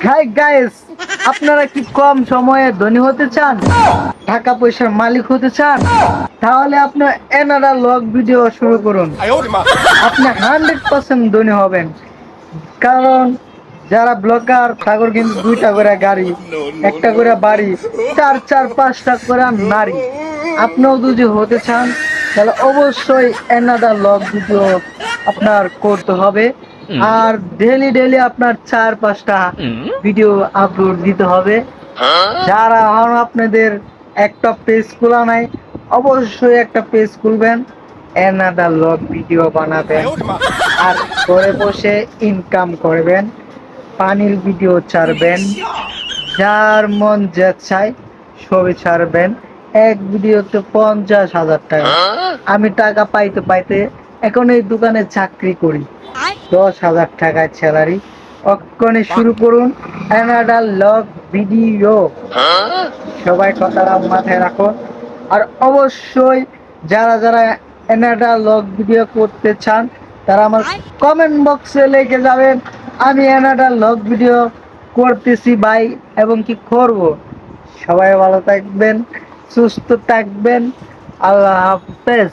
Hi guys, আপনারা কি কম সময়ে ধনী হতে চান, টাকা পয়সার মালিক হতে চান? তাহলে আপনার এনারা লগ ভিডিও শুরু করুন। আপনি 100% ধনী হবেন। কারণ যারা ব্লগার তাদের কিন্তু দুইটা করে গাড়ি, একটা করে বাড়ি, চার চার পাঁচটা করে নারী। আপনিও যদি হতে চান তাহলে অবশ্যই এনাদা লগ ভিডিও আপনার করতে হবে। আর ডেলি ডেলি আপনার 4-5টা ভিডিও আপলোড দিতে হবে। যারা এখন আপনাদের একটা পেজ খোলা নাই, অবশ্যই একটা পেজ খুলবেন, এনাদা লগ ভিডিও বানাবেন আর ঘরে বসে ইনকাম করবেন, পানির ভিডিও ছাড়বেন, যার মন যা চায় সবই ছাড়বেন। এক ভিডিওতে 50,000 টাকা। আমি টাকা পাইতে পাইতে এখন এই দোকানে চাকরি করি, 10,000 টাকায় স্যালারি। অক্ষণে শুরু করুন অ্যানাডাল লগ ভিডিও। সবাই কথাটা মাথায় রাখুন। আর অবশ্যই যারা যারা অ্যানাডাল লগ ভিডিও করতে চান তারা আমার কমেন্ট বক্সে লিখে যাবেন, আমি অ্যানাডাল লগ ভিডিও করতেছি ভাই এবং কি করব। সবাই ভালো থাকবেন, সুস্থ থাকবেন। আল্লাহ হাফেজ।